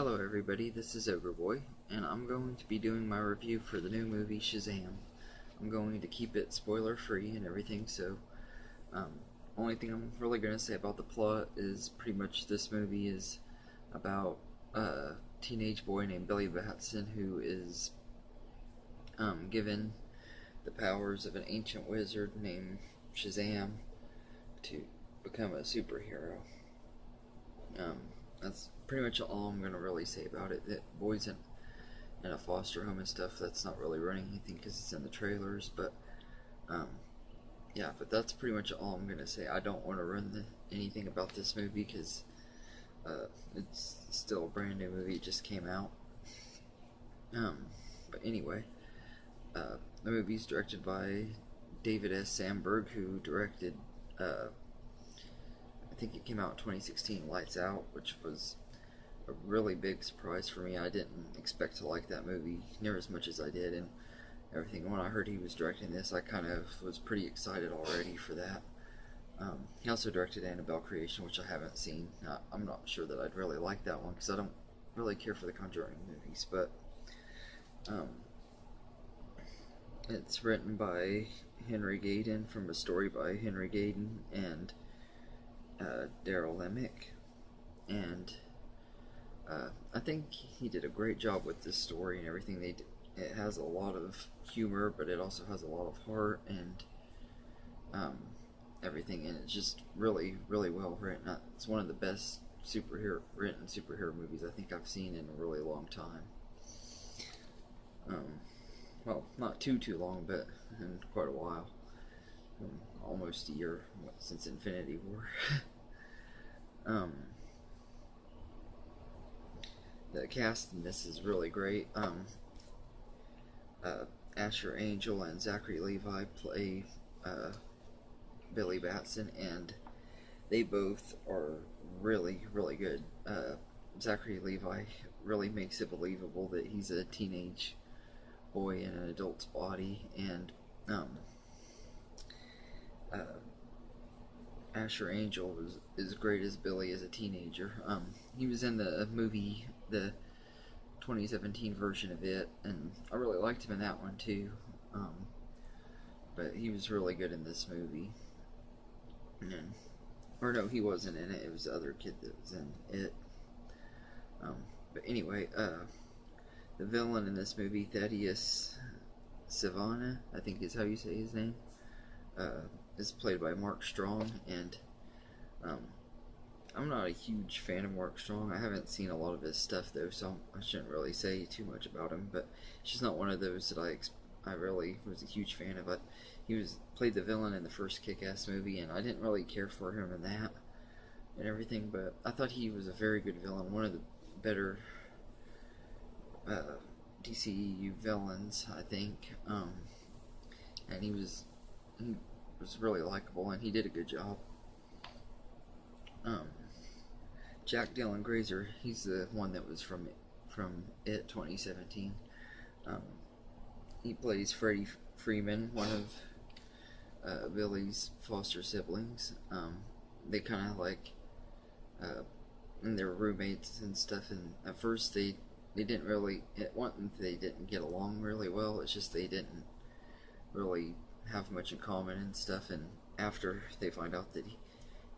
Hello everybody, this is Ogre and I'm going to be doing my review for the new movie Shazam. I'm going to keep it spoiler free and everything, so only thing I'm really going to say about the plot is pretty much this movie is about a teenage boy named Billy Batson who is given the powers of an ancient wizard named Shazam to become a superhero. That's pretty much all I'm going to really say about it. That boy's in a foster home and stuff. That's not really running anything because it's in the trailers, but yeah, but that's pretty much all I'm going to say. I don't want to run anything about this movie because it's still a brand new movie. It just came out. But anyway, the movie's directed by David S. Sandberg, who directed I think it came out in 2016, Lights Out, which was a really big surprise for me. I didn't expect to like that movie near as much as I did, and everything. When I heard he was directing this, I kind of was pretty excited already for that. He also directed Annabelle Creation, which I haven't seen. I'm not sure that I'd really like that one because I don't really care for the Conjuring movies, but it's written by Henry Gayden from a story by Henry Gayden and Daryl Lemick, and I think he did a great job with this story and everything. It has a lot of humor, but it also has a lot of heart and everything, and it's just really, really well written. It's one of the best written superhero movies I think I've seen in a really long time. Well, not too long, but in quite a while. Almost a year since Infinity War. The cast in this is really great. Asher Angel and Zachary Levi play Billy Batson, and they both are really, really good. Zachary Levi really makes it believable that he's a teenage boy in an adult's body, and Asher Angel is great as Billy as a teenager. He was in the movie, the 2017 version of it, and I really liked him in that one too. But he was really good in this movie. Or no, he wasn't in it. It was the other kid that was in it. But anyway, the villain in this movie, Thaddeus Savannah, I think is how you say his name, is played by Mark Strong, and I'm not a huge fan of Mark Strong. I haven't seen a lot of his stuff though, so I shouldn't really say too much about him, but he's just not one of those that I really was a huge fan of. But he played the villain in the first Kick-Ass movie, and I didn't really care for him in that and everything, but I thought he was a very good villain, one of the better DCEU villains, I think. And he was really likable, and he did a good job. Jack Dylan Grazer, he's the one that was from It 2017. He plays Freddie Freeman, one of Billy's foster siblings. They kind of like, and they're roommates and stuff, and at first they didn't really, they didn't get along really well. It's just they didn't really have much in common and stuff, and after they find out that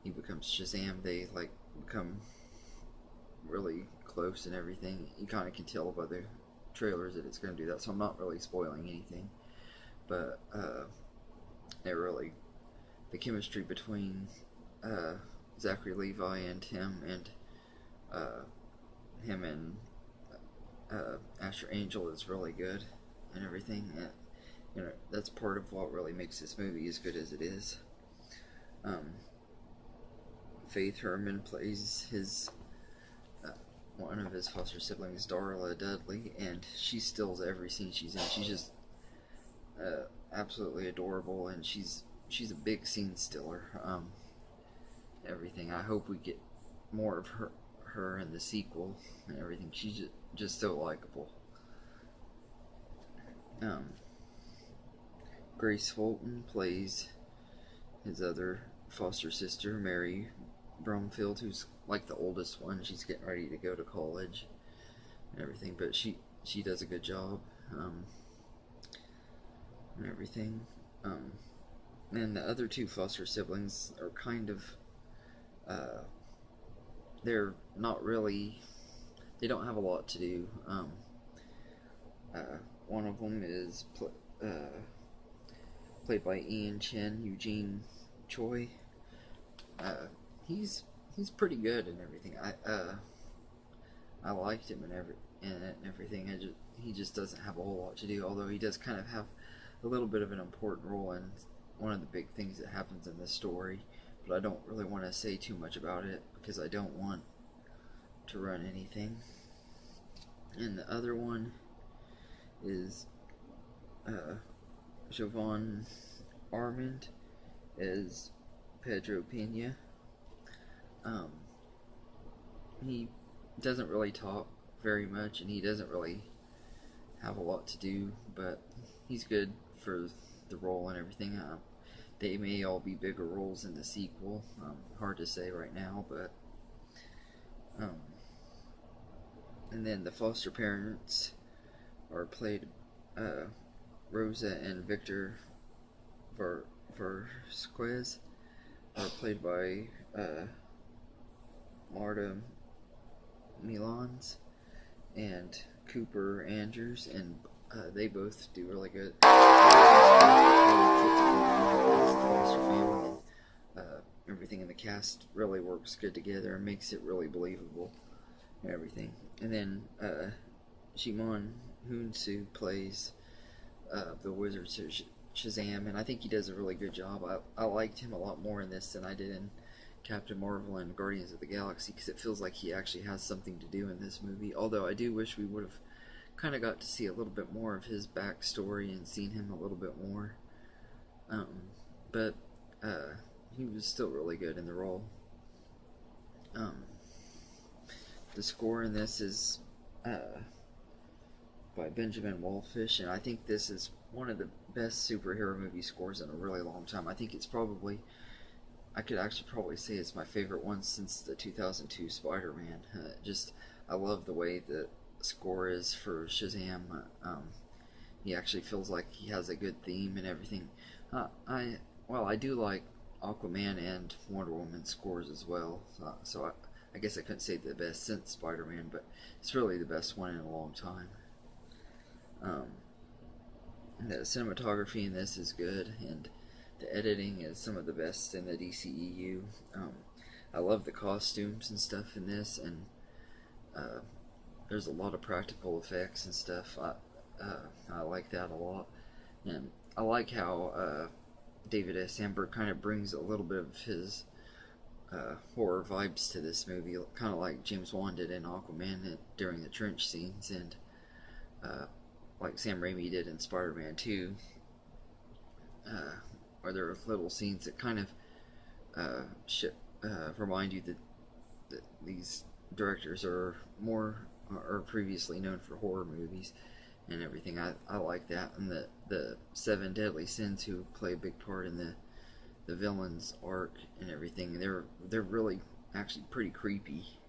he becomes Shazam, they like become really close and everything. You kind of can tell by the trailers that it's going to do that, so I'm not really spoiling anything, but the chemistry between Zachary Levi and him and Asher Angel is really good and everything. And, that's part of what really makes this movie as good as it is. Faith Herman plays one of his foster siblings, Darla Dudley, and she steals every scene she's in. She's just absolutely adorable, and she's a big scene stealer. Everything. I hope we get more of her in the sequel and everything. She's just so likable. Grace Fulton plays his other foster sister, Mary Bromfield, who's like the oldest one. She's getting ready to go to college and everything, but she does a good job, and everything. And the other two foster siblings are kind of, they're not really, they don't have a lot to do. One of them is played by Ian Chen, Eugene Choi. He's pretty good and everything. I liked him and everything. He just doesn't have a whole lot to do, although he does kind of have a little bit of an important role in one of the big things that happens in this story. But I don't really want to say too much about it because I don't want to run anything. And the other one is Jovan Armand as Pedro Pena. He doesn't really talk very much, and he doesn't really have a lot to do, but he's good for the role and everything. They may all be bigger roles in the sequel. Hard to say right now, but and then the foster parents are played, Rosa and Victor Vasquez are played by Marta Milans and Cooper Andrews, and they both do really good. Everything in the cast really works good together and makes it really believable and everything. And then Shimon Hunsu plays the wizard Shazam, and I think he does a really good job. I liked him a lot more in this than I did in Captain Marvel and Guardians of the Galaxy, because it feels like he actually has something to do in this movie, although I do wish we would have kind of got to see a little bit more of his backstory and seen him a little bit more. But he was still really good in the role. The score in this is by Benjamin Wallfish, and I think this is one of the best superhero movie scores in a really long time. I think it's probably, I could actually probably say it's my favorite one since the 2002 Spider-Man. I love the way the score is for Shazam. He actually feels like he has a good theme and everything. I do like Aquaman and Wonder Woman scores as well. So I guess I couldn't say the best since Spider-Man, but it's really the best one in a long time. The cinematography in this is good, and the editing is some of the best in the DCEU. I love the costumes and stuff in this, and there's a lot of practical effects and stuff. I like that a lot, and I like how David S. Sandberg kind of brings a little bit of his horror vibes to this movie, kind of like James Wan did in Aquaman during the trench scenes, and like Sam Raimi did in Spider-Man 2, where there are little scenes that kind of remind you that these directors are previously known for horror movies and everything. I like that, and the Seven Deadly Sins, who play a big part in the villain's arc and everything, they're really actually pretty creepy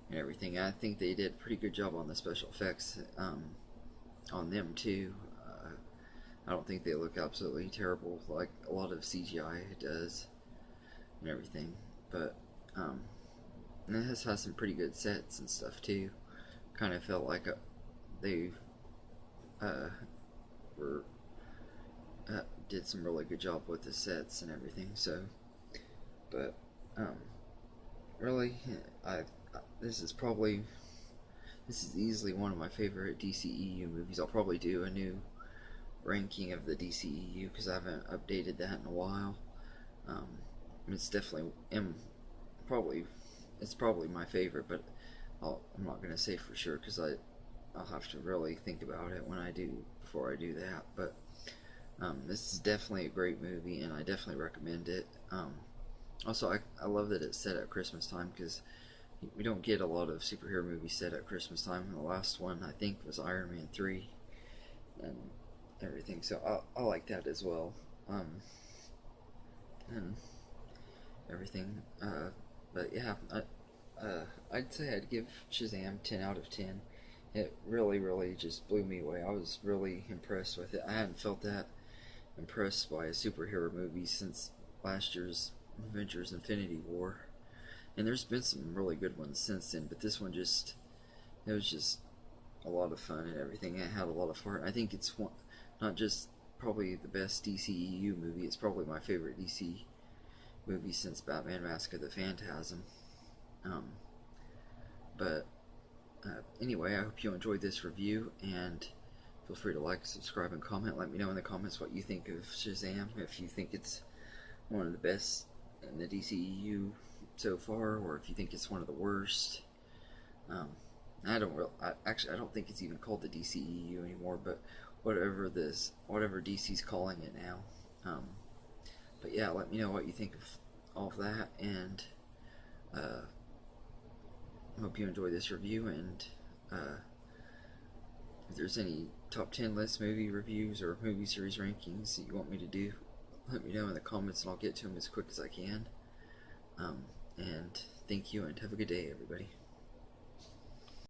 and everything. I think they did a pretty good job on the special effects on them too. I don't think they look absolutely terrible like a lot of CGI does and everything, but and it has some pretty good sets and stuff too. Kind of felt like they did some really good job with the sets and everything. So, but really, this is easily one of my favorite DCEU movies. I'll probably do a new ranking of the DCEU because I haven't updated that in a while. It's definitely it's probably my favorite, but I'm not gonna say for sure because I'll have to really think about it before I do that. But this is definitely a great movie, and I definitely recommend it. Also, I love that it's set at Christmas time, because we don't get a lot of superhero movies set at Christmas time. The last one, I think, was Iron Man 3 and everything, so I like that as well. And everything. But yeah, I'd say I'd give Shazam 10 out of 10. it really, really just blew me away. I was really impressed with it. I hadn't felt that impressed by a superhero movie since last year's Avengers Infinity War. And there's been some really good ones since then, but this one just, it was just a lot of fun and everything. It had a lot of heart. I think it's one, not just probably the best DCEU movie, it's probably my favorite DC movie since Batman Mask of the Phantasm. Um, but anyway, I hope you enjoyed this review, and feel free to like, subscribe, and comment. Let me know in the comments what you think of Shazam, if you think it's one of the best in the DCEU so far, or if you think it's one of the worst. I don't think it's even called the DCEU anymore, but whatever DC's calling it now. But yeah, let me know what you think of all of that, and hope you enjoy this review. And if there's any top 10 list movie reviews or movie series rankings that you want me to do, let me know in the comments, and I'll get to them as quick as I can. And thank you, and have a good day, everybody.